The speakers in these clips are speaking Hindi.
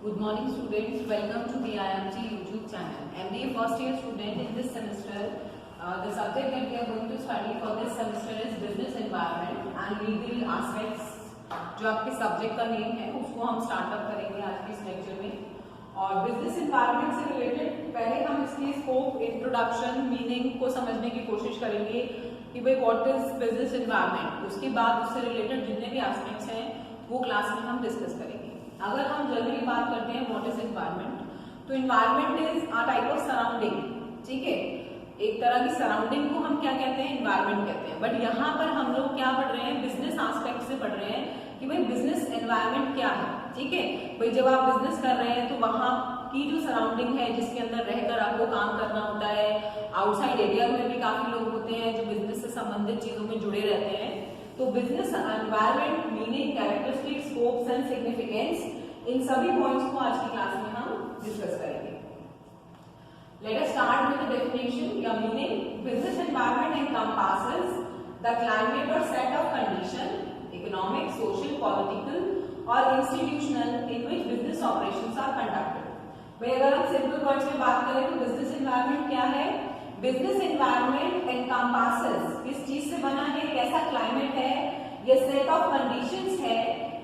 Good morning students, welcome to the IMG YouTube channel. MBA first year student in this semester, the subject that we are going to study for this semester is business environment and legal aspects. जो आपके सब्जेक्ट का नेम है उसको हम स्टार्टअप करेंगे आज के इस लेक्चर में। और बिजनेस एनवायरनमेंट से रिलेटेड पहले हम इसकी स्कोप, इंट्रोडक्शन, मीनिंग को समझने की कोशिश करेंगे कि भाई व्हाट इज बिजनेस एनवायरनमेंट। उसके बाद उससे रिलेटेड जितने भी एस्पेक्ट्स हैं वो क्लास में हम डिस्कस करेंगे। अगर हम जनरली बात करते हैं व्हाट इज एनवायरनमेंट, तो environment is a type of surrounding. ठीक है, एक तरह की सराउंडिंग को हम क्या कहते हैं, एनवायरनमेंट कहते हैं। बट यहाँ पर हम लोग क्या पढ़ रहे हैं, बिजनेस एस्पेक्ट से पढ़ रहे हैं कि भाई बिजनेस एनवायरनमेंट क्या है। ठीक है भाई, जब आप बिजनेस कर रहे हैं तो वहां की जो सराउंडिंग है जिसके अंदर रहकर आपको काम करना होता है, आउटसाइड एरिया में भी काफी लोग होते हैं जो बिजनेस से संबंधित चीजों में जुड़े रहते हैं। तो business environment, meaning, characteristics, scopes and significance, इन सभी पॉइंट्स को आज की क्लास में हम डिस्कस करेंगे। Let us start with the definition या meaning. Business environment encompasses the climate or set of condition, economic, social, political or institutional in which business operations are conducted. भाई अगर हम सिंपल वर्ड्स में बात करें तो बिजनेस एनवायरनमेंट क्या है? बिजनेस एनवायरनमेंट encompasses किस चीज से बना है, कैसा क्लाइमेट है, ये सेट ऑफ कंडीशंस है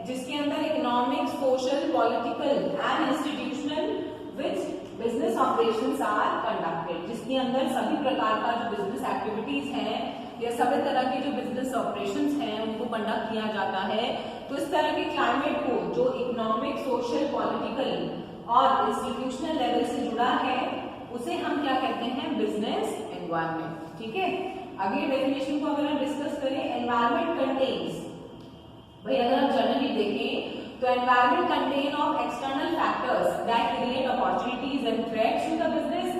जिसके अंदर economic, social, political and institutional which business operations are conducted, जिसके अंदर सभी प्रकार का जो बिजनेस एक्टिविटीज हैं या सभी तरह के जो बिजनेस ऑपरेशंस हैं उनको कंडक्ट किया जाता है। तो इस तरह के क्लाइमेट को जो इकोनॉमिक, सोशल, पॉलिटिकल और इंस्टीट्यूशनल लेवल से जुड़ा है उसे हम क्या कहते हैं, बिजनेस एनवायरनमेंट। ठीक है, अगली डेफिनेशन को अगर हम डिस्कस करें, एनवायरनमेंट कंटेन्स, भाई अगर हम जनरली देखें तो environment contain of external factors that create opportunities and threats to the business.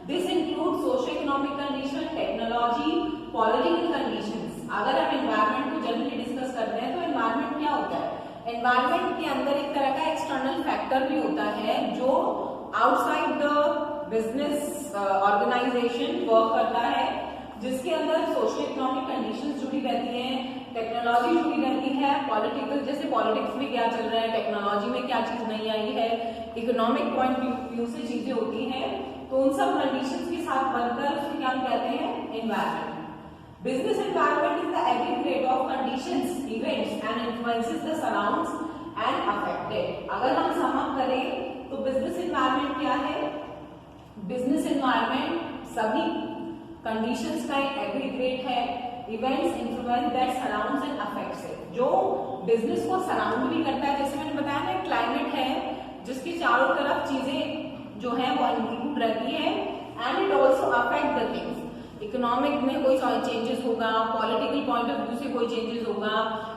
This include socio economic condition, technology, political conditions. अगर हम एनवायरनमेंट को जनरली डिस्कस करते हैं तो एनवायरनमेंट क्या होता है? एनवायरनमेंट के अंदर एक तरह का एक्सटर्नल फैक्टर भी होता है जो outside the business organisation work करता है, जिसके अंदर सोशल इकोनॉमिक कंडीशंस जुड़ी रहती हैं, टेक्नोलॉजी जुड़ी रहती है, पॉलिटिकल, जैसे पॉलिटिक्स में क्या चल रहा है, टेक्नोलॉजी में क्या चीज नहीं आई है, इकोनॉमिक पॉइंट व्यू से चीजें होती हैं। तो उन सब कंडीशंस के साथ बनकर उसको क्या कहते हैं, environment. Business environment is the aggregate of conditions, events and influences the surrounds and affected. अगर हम सम अप करें तो बिजनेस एनवायरनमेंट क्या है? बिजनेस एनवायरनमेंट सभी कंडीशंस का एक एग्रीगेट है, events, influence that surrounds and affects it, जो बिजनेस को सराउंड भी करता है। जैसे मैंने बताया ना, क्लाइमेट है जिसके चारों तरफ चीजें जो है वो इंक्लूड रहती है, and it also affect the things. Economic में कोई चेंजेस होगा, पॉलिटिकल पॉइंट ऑफ व्यू से कोई चेंजेस होगा,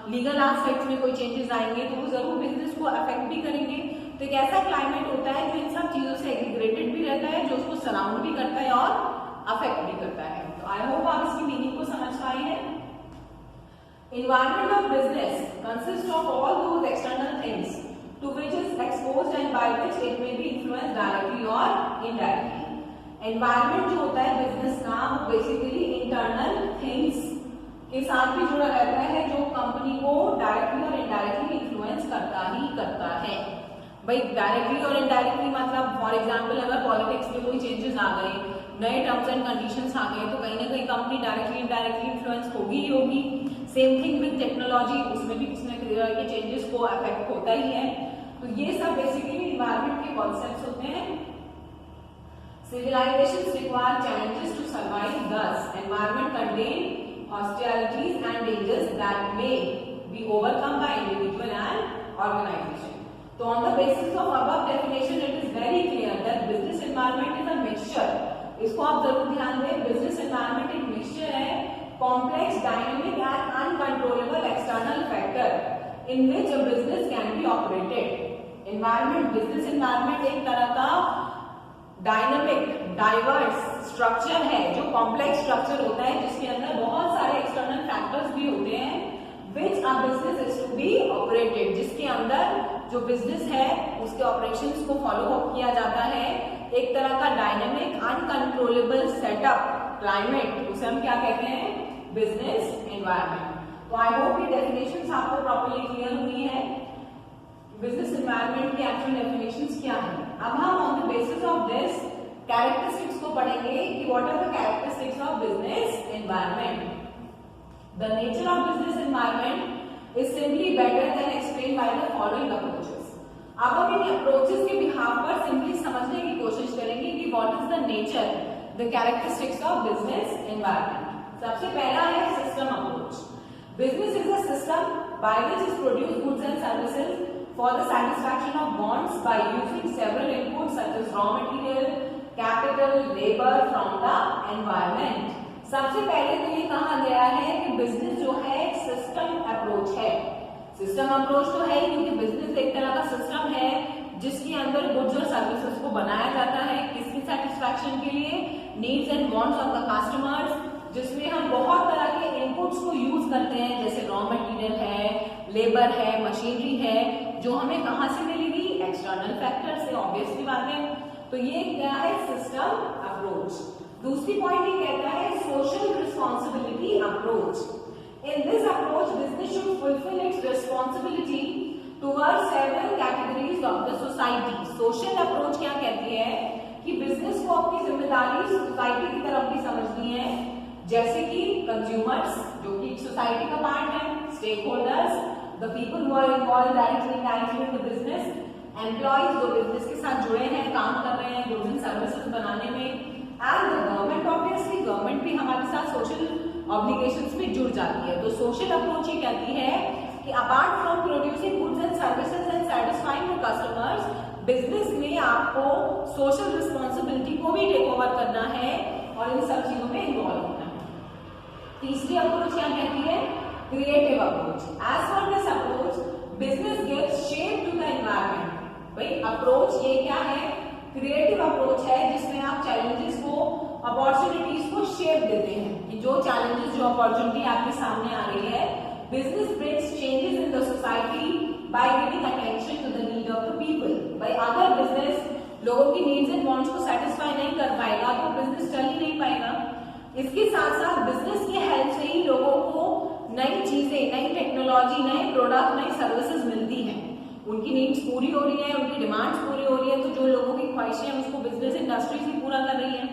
लीगल एस्पेक्ट्स में कोई चेंजेस आएंगे तो वो जरूर बिजनेस को अफेक्ट भी करेंगे। तो एक ऐसा क्लाइमेट होता है जो इन सब चीजों से एग्रीगेटेड भी रहता है, जो उसको सराउंड भी करता है और अफेक्ट भी करता है। तो आई होप आप इसकी मीनिंग को समझ पाए हैं। Environment of business consists of all those external things to which is exposed and by which it may be influenced directly or indirectly. Environment जो होता है बिजनेस का, वो बेसिकली इंटरनल थिंग्स के साथ भी जुड़ा रहता है जो कंपनी को डायरेक्टली और इनडायरेक्टली इन्फ्लुएंस करता ही करता है। भाई डायरेक्टली और इनडायरेक्टली मतलब फॉर एग्जांपल अगर पॉलिटिक्स में कोई चेंजेस आ गए, नए टर्म्स एंड कंडीशंस आ गए, तो कहीं ना कहीं कंपनी डायरेक्टली इनडायरेक्टली इन्फ्लुएंस होगी ही होगी। सेम थिंग विद टेक्नोलॉजी, उसमें भी किसी न किसी तरह के चेंजेस को अफेक्ट होता ही है। तो ये सब बेसिकली इन्वायरमेंट के कॉन्सेप्ट्स होते हैं। Civilizations require challenges to survive. Thus, environment contain hostilities and dangers that may be overcome by individual and organization. So, on the basis of above definition, it is very clear that business environment is a mixture. इसको आप जरूर ध्यान दें, बिजनेस एनवायरनमेंट एक मिक्सचर है, complex, dynamic and uncontrollable external factor in which a business can be operated. Environment, business environment एक तरह का डायनेमिक, डाइवर्स स्ट्रक्चर है, जो कॉम्प्लेक्स स्ट्रक्चर होता है जिसके अंदर बहुत सारे एक्सटर्नल फैक्टर्स भी होते हैं, which a business is to be operated, जिसके अंदर जो बिजनेस है उसके ऑपरेशंस को फॉलो अप किया जाता है। एक तरह का डायनेमिक, अनकंट्रोलेबल सेटअप, क्लाइमेट, उसे हम क्या कहते हैं, बिजनेस एनवायरनमेंट। तो आई होप ये डेफिनेशंस आपको प्रॉपर्ली क्लियर हुई है। बिजनेस एनवायरनमेंट की एक्चुअल डेफिनेशंस क्या है। अब हम on the basis of this characteristics को पढ़ेंगे कि what are the characteristics of business environment. The nature of business environment is simply better than explain by the following approaches. अब हम इन अप्रोचेस के बिहाफ पर सिंपली समझने की कोशिश करेंगे कि what is the nature, the characteristics of business environment. सबसे पहला है system approach. Business is a system by which is produce goods and services for the satisfaction of wants by using several inputs such as raw material, capital, labor from the environment. सबसे पहले तो ये कहा गया है कि बिजनेस जो है एक सिस्टम अप्रोच है। सिस्टम अप्रोच तो है क्योंकि बिजनेस एक तरह का सिस्टम है जिसके अंदर गुड्स और सर्विसेज को बनाया जाता है किसकी सेटिस्फैक्शन के लिए, needs and wants of the customers, जिसमें हम बहुत तरह के इनपुट्स को यूज करते हैं जैसे रॉ मटेरियल है, लेबर है, मशीनरी है, जो हमें कहां से मिलेगी, एक्सटर्नल फैक्टर से, ऑब्वियसली बात है। तो ये क्या है, सिस्टम अप्रोच। दूसरी पॉइंट ये कहता है social responsibility approach. In this approach business should fulfil it's responsibility towards several categories of the society. Social approach क्या कहती है कि बिजनेस को अपनी जिम्मेदारी सोसाइटी की तरफ भी समझनी है, जैसे कि कंज्यूमर्स जो कि सोसाइटी का पार्ट है, stakeholders, the people who are involved directly indirectly in the business, employees जो बिजनेस के साथ जुड़े हैं, काम कर रहे हैं गुड्स एंड सर्विसेज बनाने में, and the government. Obviously government भी हमारे साथ सोशल ऑब्लिगेशंस में जुड़ जाती है। तो सोशल अप्रोच ये कहती है कि apart from producing goods and services and satisfying the customers, business में आपको सोशल रिस्पॉन्सिबिलिटी को भी टेक ओवर करना है और इन सब चीजों में इन्वॉल्व होना है। तीसरी अप्रोच क्या कहती है, creative approach. As per this approach business gives shape to the environment. भाई अप्रोच ये क्या है, क्रिएटिव अप्रोच है जिसमें आप चैलेंजेस को, अपॉर्चुनिटीज को शेप देते हैं कि जो चैलेंजेस, जो अपॉर्चुनिटी आपके सामने आ रही है, business brings changes in the society by giving attention to the need of the people. भाई अगर बिजनेस लोगों की नीड्स एंड वांट्स को सेटिस्फाई नहीं कर पाएगा तो बिजनेस चल ही नहीं पाएगा। इसके साथ साथ बिजनेस की हेल्प से ही लोगों को नई चीजें, नई टेक्नोलॉजी, नए प्रोडक्ट, नई सर्विसेज मिलती हैं, उनकी नीड्स पूरी हो रही है, उनकी डिमांड्स पूरी हो रही है, तो जो लोगों की ख्वाहिशें हैं उसको बिजनेस इंडस्ट्रीज ही पूरा कर रही है।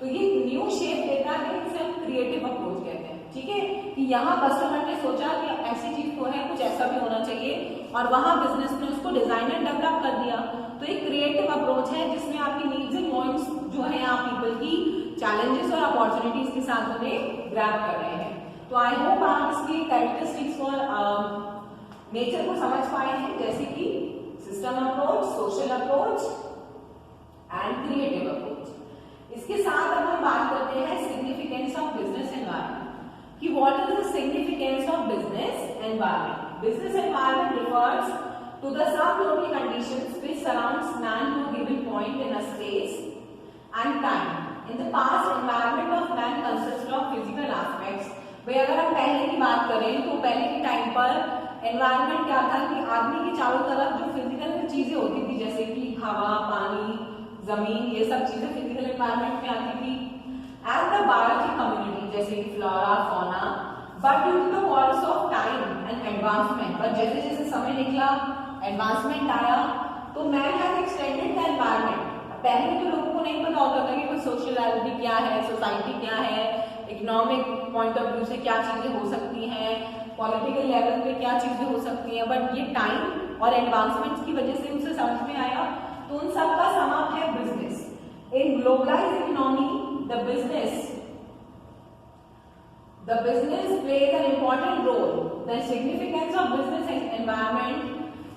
तो ये न्यू शेप देता है, इसे हम क्रिएटिव अप्रोच कहते हैं। ठीक है, कि यहाँ कस्टमर ने सोचा कि ऐसी चीज तो है, कुछ ऐसा भी होना चाहिए, और वहां बिजनेस ने उसको डिजाइन एंड डेवलप कर दिया। तो एक क्रिएटिव अप्रोच है जिसमें आपकी नीड्स एंड वांट्स जो है आप पीपल की चैलेंजेस और अपॉर्चुनिटीज के साथ उन्हें ग्रैब कर रहे हैं। तो आई होप आप इसकी कैरेक्टरिस्टिक्स और नेचर को समझ पाए हैं, जैसे कि system approach, social approach and creative approach. इसके साथ अब हम बात करते हैं सिग्निफिकेंस ऑफ बिजनेस एनवायरनमेंट, कि what is the significance of business environment. Business environment refers to the sub-local conditions which surrounds man to a given point in a space and time. In the past, environment of man consists of physical aspects. भाई अगर हम पहले की बात करें तो पहले के टाइम पर एनवायरनमेंट क्या था कि आदमी के चारों तरफ जो फिजिकल चीजें होती थी, जैसे कि हवा, पानी, जमीन, ये सब चीजें फिजिकल एनवायरनमेंट में आती थी, एंड द बायोलॉजिकल कम्युनिटी जैसे कि flora, fauna. But due to the course of time and advancement, पर जैसे जैसे समय निकला, एडवांसमेंट आया, तो man has extended the environment. पहले तो लोगों को नहीं पता होता था कि कोई सोशलिटी क्या है, सोसाइटी क्या है, इकोनॉमिक पॉइंट ऑफ व्यू से क्या चीजें हो सकती हैं, पॉलिटिकल लेवल पे क्या चीजें हो सकती हैं, बट ये टाइम और एडवांसमेंट की वजह से उसे समझ में आया। तो उन सब का सम अप है business. In globalised economy the business plays an important role. The significance of business environment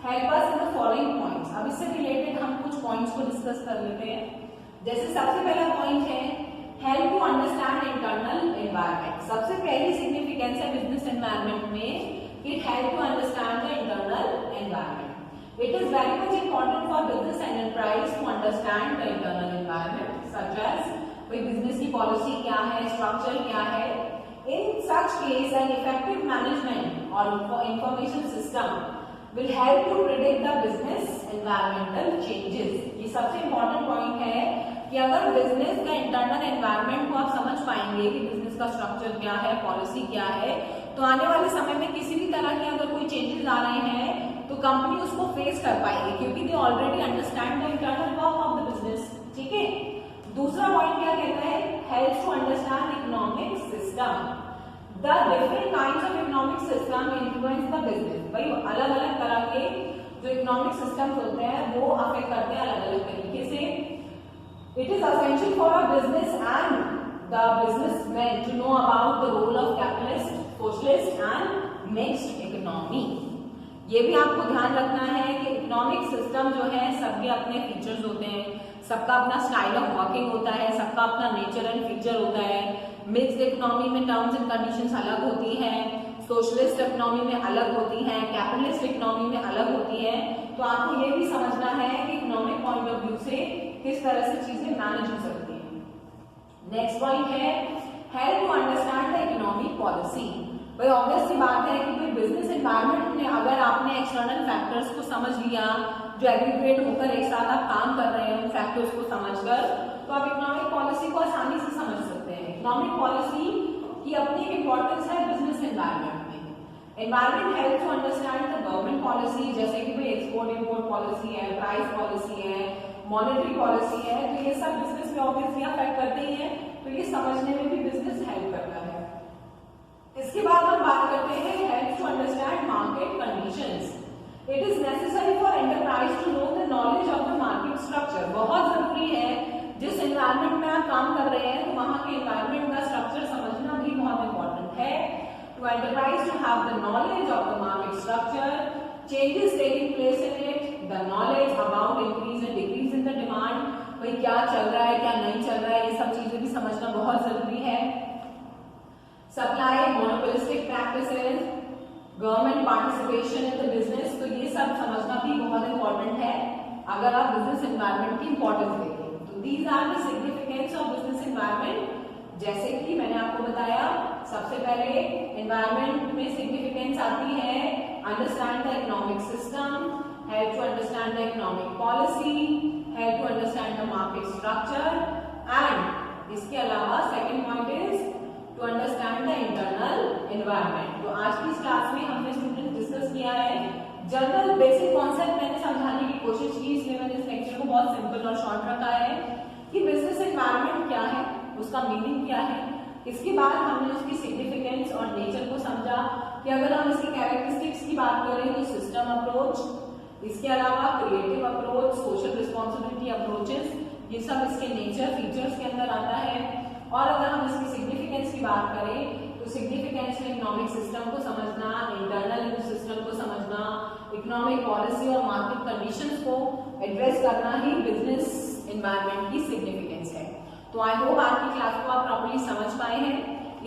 help us in the following points. अब इससे रिलेटेड हम कुछ पॉइंट्स को डिस्कस कर लेते हैं। जैसे सबसे पहला पॉइंट है help to understand internal environment. सबसे पहली सिग्निफिकेंस है बिजनेस एनवायरनमेंट में, it help to understand the internal environment. It is very much important for business enterprise to understand the internal environment, such as कोई बिजनेस की पॉलिसी क्या है, स्ट्रक्चर क्या है। In such case, an effective management or information system will help to predict the business environmental changes. ये सबसे important point है कि अगर बिजनेस का इंटरनल एनवायरनमेंट को आप समझ पाएंगे कि बिजनेस का स्ट्रक्चर क्या है, पॉलिसी क्या है, तो आने वाले समय में किसी भी तरह के अगर कोई चेंजेस आ रहे हैं तो कंपनी उसको फेस कर पाएगी क्योंकि they already understand the internal work of the business. ठीक है, दूसरा पॉइंट क्या कहता है, help to understand economic system. The different kinds of economic system influence the business. भाई अलग अलग तरह के जो इकोनॉमिक सिस्टम्स होते हैं वो अफेक्ट करते हैं अलग अलग तरीके से। It is essential for a business and the businessman to know about the role of capitalist, socialist and mixed economy. ये भी आपको ध्यान रखना है कि इकोनॉमिक सिस्टम जो है सबके अपने फीचर्स होते हैं, सबका अपना स्टाइल ऑफ वर्किंग होता है, सबका अपना नेचर एंड फीचर होता है। मिक्स्ड इकोनॉमी में टर्म्स एंड कंडीशंस अलग होती हैं, सोशलिस्ट इकोनॉमी में अलग होती हैं, कैपिटलिस्ट इकोनॉमी में अलग होती है। तो आपको ये भी समझना है कि इकोनॉमिक पॉइंट ऑफ व्यू से किस तरह से चीजें मैनेज हो सकती हैं। नेक्स्ट पॉइंट है help to understand the economic policy. भाई ऑब्वियस सी बात है कि कोई बिजनेस एनवायरनमेंट में अगर आपने एक्सटर्नल फैक्टर्स को समझ लिया, जो एग्रीगेट होकर एक साथ आप काम कर रहे हैं उन फैक्टर्स को समझकर, तो आप इकोनॉमिक पॉलिसी को आसानी से समझ सकते हैं। इकोनॉमिक पॉलिसी की अपनी इंपॉर्टेंस है बिजनेस एनवायरनमेंट में। Environment help to understand the government policy, जैसे कि भाई एक्सपोर्ट इंपोर्ट पॉलिसी है, प्राइस पॉलिसी है, मॉनेटरी पॉलिसी है, तो ये सब बिजनेस में ऑब्वियसली अफेक्ट करते ही है, तो ये समझने में भी बिजनेस हेल्प करता है। इसके बाद हम बात करते हैं help to understand market conditions. It is necessary for enterprise to know the knowledge of the market structure. बहुत जरूरी है जिस एनवायरनमेंट में आप काम कर रहे हैं तो वहां के एनवायरनमेंट का स्ट्रक्चर समझना भी बहुत इंपॉर्टेंट है। To enterprise to have the knowledge of the market structure, changes taking place in it, the knowledge about increase and decrease in the demand. भाई क्या चल रहा है क्या नहीं चल रहा है, ये सब चीजें भी समझना बहुत जरूरी है। Supply, monopolistic practices, government participation in the business, तो ये सब समझना भी बहुत इंपॉर्टेंट है अगर आप बिजनेस एनवायरनमेंट की इंपॉर्टेंस देखें। तो these are the significance of business environment. जैसे कि मैंने आपको बताया, सबसे पहले एनवायरनमेंट में सिग्निफिकेंस आती है understand the economic system, help to understand the economic policy, help to understand the market structure, and इसके अलावा second point is to understand the internal environment. तो आज की इस क्लास में हमने स्टूडेंट डिस्कस किया है जनरल बेसिक कॉन्सेप्ट मैंने समझाने की कोशिश की, इसलिए मैंने इस लेक्चर को बहुत सिंपल और शॉर्ट रखा है कि बिजनेस एनवायरनमेंट क्या है, उसका मीनिंग क्या है। इसके बाद हमने उसकी सिग्निफिकेंस और नेचर को समझा कि अगर हम इसकी कैरेक्टरिस्टिक्स की बात करें तो सिस्टम अप्रोच, इसके अलावा creative approach, social responsibility approaches, ये सब इसके नेचर फीचर्स के अंदर आता है। और अगर हम इसकी सिग्निफिकेंस की बात करें तो सिग्निफिकेंस में इकोनॉमिक सिस्टम को समझना, इंटरनल सिस्टम को समझना, इकोनॉमिक पॉलिसी और मार्केट कंडीशंस को एड्रेस करना ही बिजनेस एनवायरनमेंट की सिग्निफिकेंस है। तो आई होप आज की क्लास को आप प्रॉपर्ली समझ पाए हैं।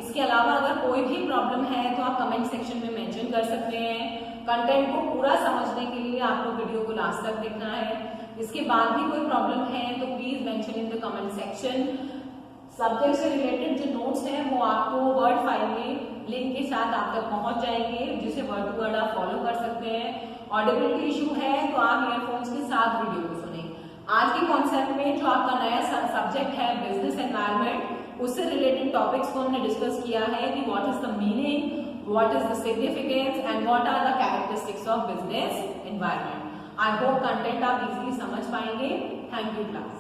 इसके अलावा अगर कोई भी प्रॉब्लम है तो आप कमेंट सेक्शन में मेंशन कर सकते हैं। कंटेंट को पूरा समझने के लिए आपको वीडियो को लास्ट तक देखना है। इसके बाद भी कोई प्रॉब्लम है तो please mention in the comment section. Subject से रिलेटेड जो नोट्स हैं वो आपको वर्ड फाइल में लिंक के साथ आप तक पहुंच जाएंगे, जिसे वर्ड टू वर्ड आप फॉलो कर सकते हैं। ऑडिबिलिटी इशू है तो आप ईयरफोन्स के साथ वीडियो को सुनें। आज के कॉन्सेप्ट में जो आपका नया सब्जेक्ट है बिजनेस एनवायरनमेंट, उससे रिलेटेड टॉपिक्स को हमने डिस्कस किया है कि what is the meaning, what is the significance and what are the characteristics of business environment. I hope content आप इजीली समझ पाएंगे। Thank you class.